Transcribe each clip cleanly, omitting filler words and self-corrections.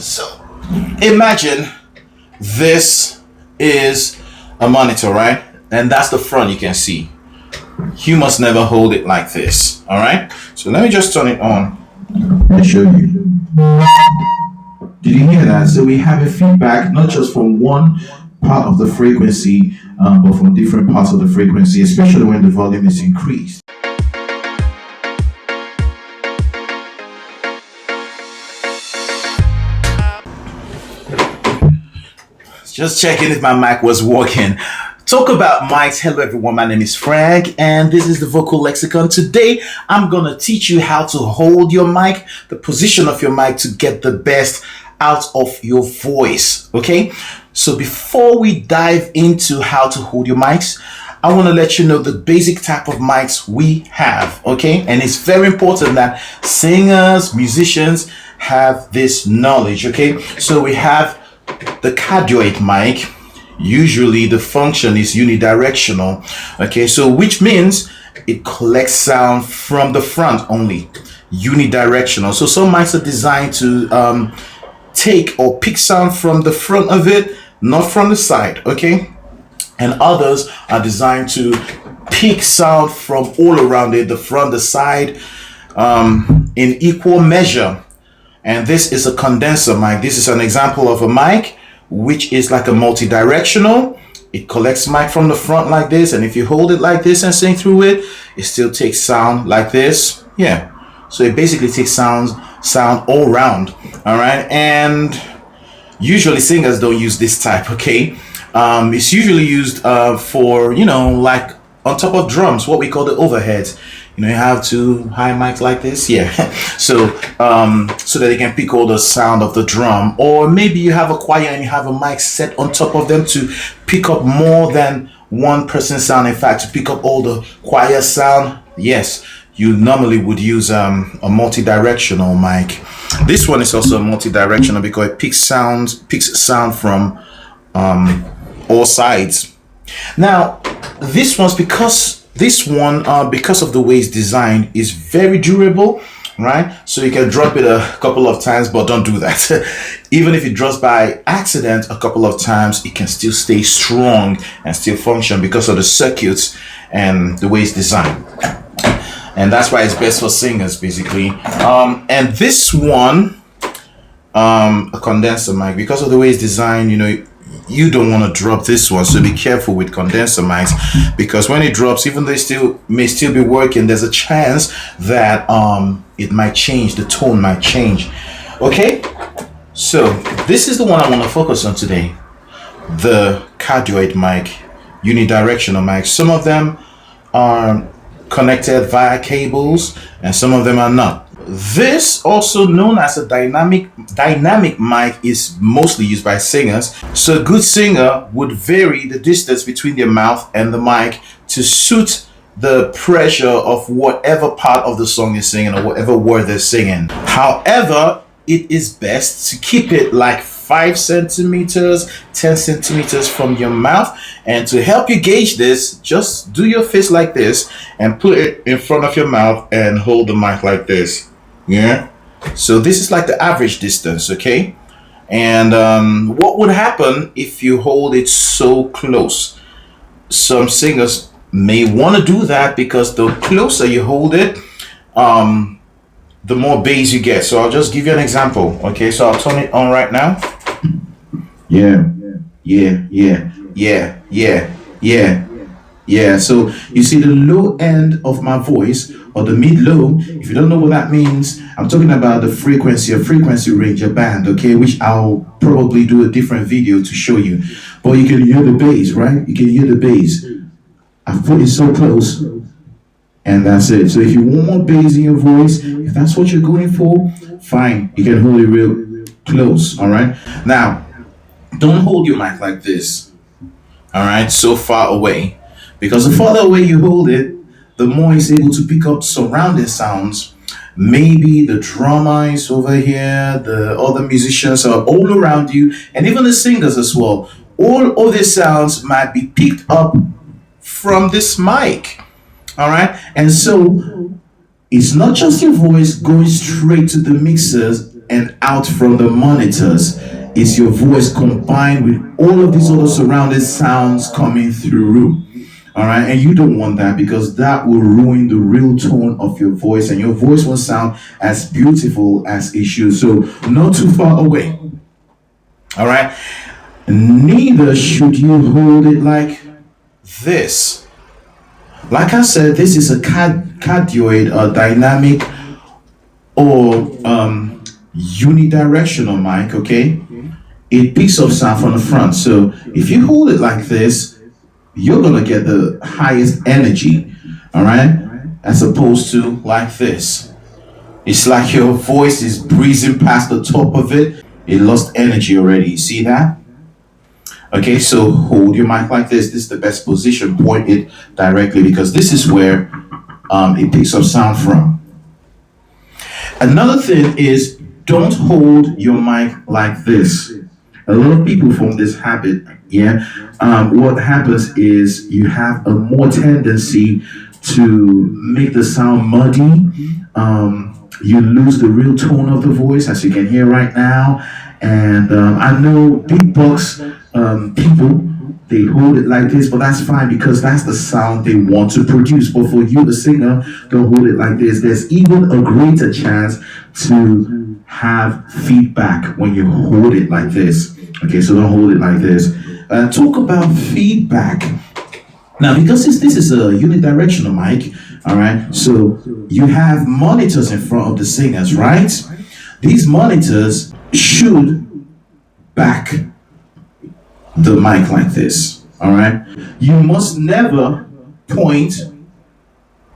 So imagine this is a monitor, right? And that's the front you can see. You must never hold it like this. All right. So let me just turn it on and show you. Did you hear that? So we have a feedback not just from one part of the frequency, but from different parts of the frequency, especially when the volume is increased. Just checking if my mic was working. Talk about mics. Hello everyone, my name is Frank and this is the Vocal Lexicon. Today I'm gonna teach you how to hold your mic, the position of your mic to get the best out of your voice. Okay, so before we dive into how to hold your mics, I want to let you know the basic type of mics we have. Okay, and it's very important that singers, musicians have this knowledge. Okay, so we have the cardioid mic. Usually the function is unidirectional. Okay, so which means it collects sound from the front only, unidirectional. So some mics are designed to take or pick sound from the front of it, not from the side. Okay, and others are designed to pick sound from all around it, the front, the side, in equal measure. And this is a condenser mic. This is an example of a mic which is like a multi-directional. It collects mic from the front like this, and if you hold it like this and sing through it, it still takes sound like this. Yeah, so it basically takes sound all around. All right, and usually singers don't use this type. Okay, it's usually used for, you know, like on top of drums, what we call the overheads. You know, you have two high mics like this, yeah. So so that they can pick all the sound of the drum, or maybe you have a choir and you have a mic set on top of them to pick up more than one person's sound. In fact, to pick up all the choir sound, yes, you normally would use a multi-directional mic. This one is also multi-directional because it picks sound from all sides. Now, this one's because of the way it's designed, is very durable, right? So you can drop it a couple of times, but don't do that. Even if it drops by accident a couple of times, it can still stay strong and still function because of the circuits and the way it's designed. And that's why it's best for singers, basically. And this one, a condenser mic, because of the way it's designed, you know, you don't want to drop this one, so be careful with condenser mics, because when it drops, even though it may still be working, there's a chance that it might change, the tone might change. Okay, so this is the one I want to focus on today, the cardioid mic, unidirectional mic. Some of them are connected via cables and some of them are not. This, also known as a dynamic mic, is mostly used by singers. So a good singer would vary the distance between their mouth and the mic to suit the pressure of whatever part of the song is singing or whatever word they're singing. However, it is best to keep it like 5 centimeters, 10 centimeters from your mouth. And to help you gauge this, just do your fist like this and put it in front of your mouth and hold the mic like this. Yeah, so this is like the average distance. Okay, and what would happen if you hold it so close? Some singers may want to do that because the closer you hold it, the more bass you get. So I'll just give you an example. Okay, so I'll turn it on right now. Yeah. So you see the low end of my voice, or the mid-low. If you don't know what that means, I'm talking about the frequency range, a band, okay, which I'll probably do a different video to show you. But you can hear the bass, right? You can hear the bass. I've put it so close, and that's it. So if you want more bass in your voice, if that's what you're going for, fine, you can hold it real close. All right, now don't hold your mic like this, all right, so far away, because the farther away you hold it, the more it's able to pick up surrounding sounds. Maybe the drummer is over here, the other musicians are all around you, and even the singers as well. All of these sounds might be picked up from this mic. All right, and so it's not just your voice going straight to the mixers and out from the monitors is your voice combined with all of these other surrounding sounds coming through. All right, and you don't want that because that will ruin the real tone of your voice, and your voice won't sound as beautiful as it should. So, not too far away. All right, neither should you hold it like this. Like I said, this is a cardioid dynamic or unidirectional mic. Okay, it picks up sound from the front. So if you hold it like this, you're gonna get the highest energy, all right, as opposed to like this. It's like your voice is breezing past the top of it. It lost energy already. You see that? Okay, so hold your mic like this. This is the best position. Point it directly because this is where it picks up sound from. Another thing is don't hold your mic like this. A lot of people form this habit. Yeah, what happens is you have a more tendency to make the sound muddy. You lose the real tone of the voice, as you can hear right now. And I know big bucks people, they hold it like this, but that's fine because that's the sound they want to produce. But for you, the singer, don't hold it like this. There's even a greater chance to have feedback when you hold it like this. Okay, so don't hold it like this. Talk about feedback. Now, because this is a unidirectional mic, all right, so you have monitors in front of the singers, right? These monitors should back the mic like this, all right? You must never point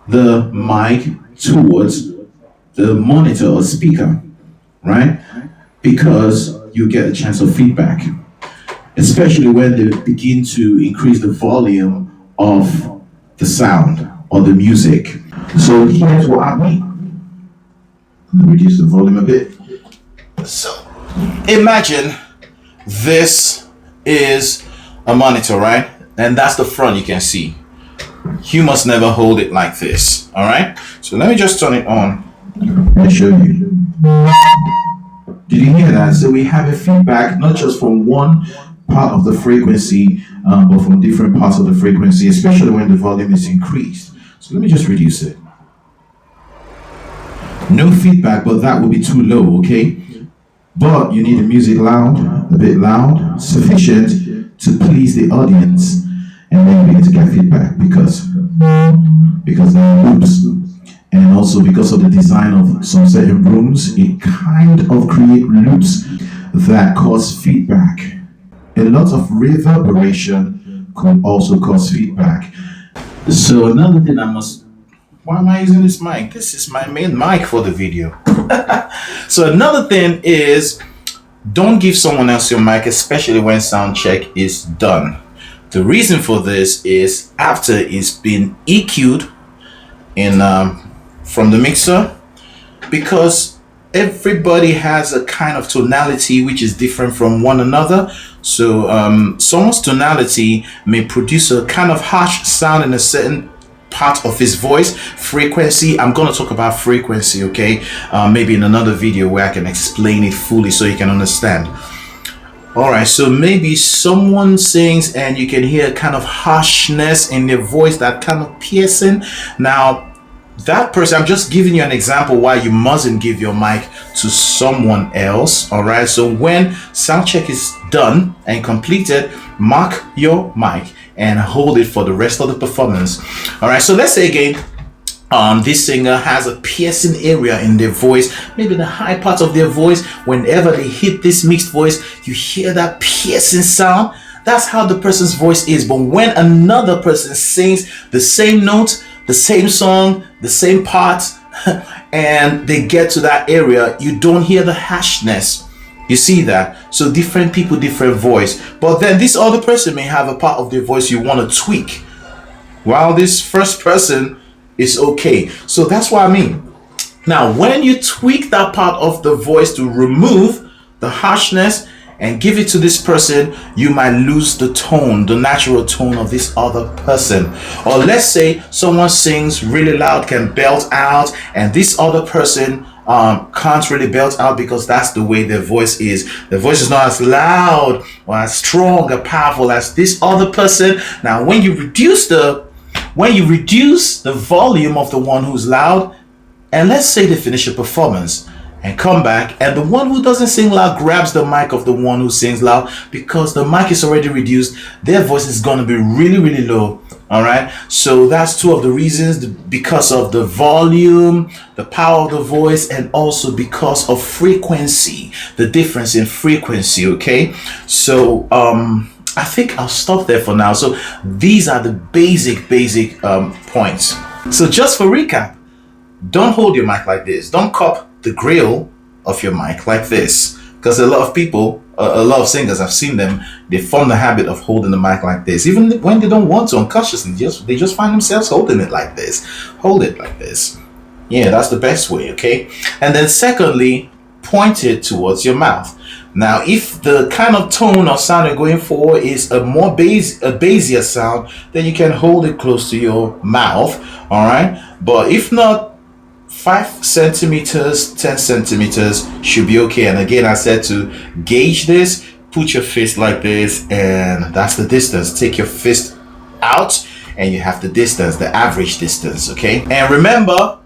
the mic towards the monitor or speaker, right? Because you get a chance of feedback, especially when they begin to increase the volume of the sound or the music. So here's what I mean. Let me reduce the volume a bit. So imagine this is a monitor, right? And that's the front you can see. You must never hold it like this, all right? So let me just turn it on. Let me show you. Did you hear that? So we have a feedback not just from one part of the frequency, but from different parts of the frequency, especially when the volume is increased. So let me just reduce it. No feedback, but that will be too low, okay? But you need the music loud, a bit loud, sufficient to please the audience, and then you begin to get feedback because there are loops. And also because of the design of some certain rooms, it kind of create loops that cause feedback. A lot of reverberation could also cause feedback. So another thing why am I using this mic? This is my main mic for the video. So another thing is don't give someone else your mic, especially when sound check is done. The reason for this is after it's been EQ'd from the mixer, because everybody has a kind of tonality which is different from one another. So someone's tonality may produce a kind of harsh sound in a certain part of his voice, frequency. I'm going to talk about frequency, okay? Maybe in another video where I can explain it fully so you can understand. All right, so maybe someone sings and you can hear a kind of harshness in their voice, that kind of piercing. Now, that person, I'm just giving you an example why you mustn't give your mic to someone else. All right, so when sound check is done and completed, mark your mic and hold it for the rest of the performance. All right, so let's say again, this singer has a piercing area in their voice, maybe the high part of their voice. Whenever they hit this mixed voice, you hear that piercing sound. That's how the person's voice is. But when another person sings the same note, the same song, the same part, and they get to that area, you don't hear the harshness. You see that? So different people, different voice. But then this other person may have a part of their voice you want to tweak, while this first person is okay. So that's what I mean. Now, when you tweak that part of the voice to remove the harshness and give it to this person, you might lose the tone, the natural tone of this other person. Or let's say someone sings really loud, can belt out, and this other person can't really belt out because that's the way their voice is. Their voice is not as loud or as strong or powerful as this other person. Now, when you reduce the volume of the one who's loud, and let's say they finish a performance and come back, and the one who doesn't sing loud grabs the mic of the one who sings loud, because the mic is already reduced, their voice is going to be really, really low. All right, so that's two of the reasons, because of the volume, the power of the voice, and also because of frequency, the difference in frequency. Okay, so I think I'll stop there for now. So these are the basic points. So just for recap, don't hold your mic like this. Don't cup the grill of your mic like this, because a lot of people, a lot of singers, I've seen them, they form the habit of holding the mic like this, even when they don't want to unconsciously. They just find themselves holding it like this. Hold it like this. Yeah, that's the best way. Okay, and then secondly, point it towards your mouth. Now, if the kind of tone or sound you're going for is a more bassier sound, then you can hold it close to your mouth. All right, but if not, 5 centimeters, 10 centimeters should be okay. And again, I said to gauge this, put your fist like this, and that's the distance. Take your fist out and you have the distance, the average distance. Okay, and remember,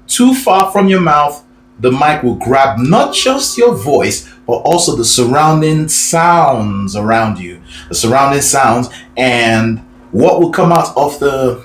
too far from your mouth, the mic will grab not just your voice, but also the surrounding sounds around you, the surrounding sounds, and what will come out of the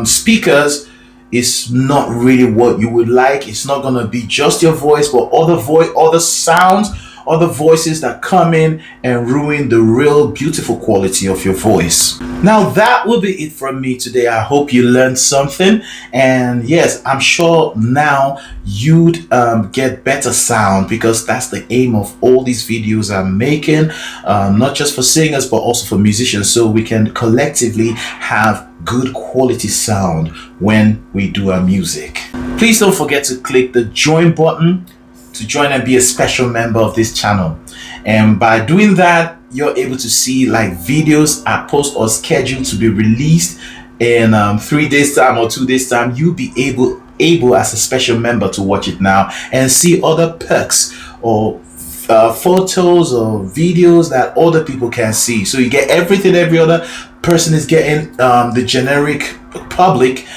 speakers is not really what you would like. It's not going to be just your voice, but other sounds, other voices that come in and ruin the real beautiful quality of your voice. Now, that will be it from me today. I hope you learned something, and yes, I'm sure now you'd get better sound, because that's the aim of all these videos I'm making, not just for singers but also for musicians, so we can collectively have good quality sound when we do our music. Please don't forget to click the join button to join and be a special member of this channel, and by doing that, you're able to see like videos I post or scheduled to be released in 3 days time or 2 days time. You'll be able as a special member to watch it now and see other perks or photos or videos that other people can see. So you get everything every other person is getting, the generic public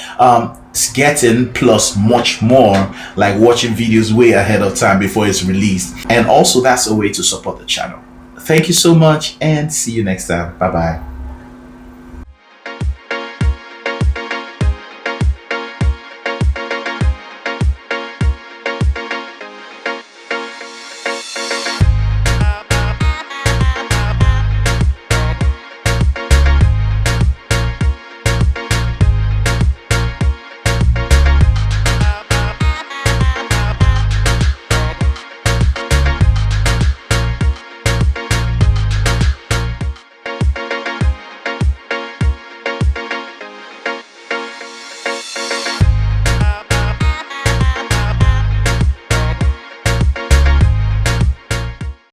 is getting, plus much more, like watching videos way ahead of time before it's released. And also, that's a way to support the channel. Thank you so much, and see you next time. Bye bye.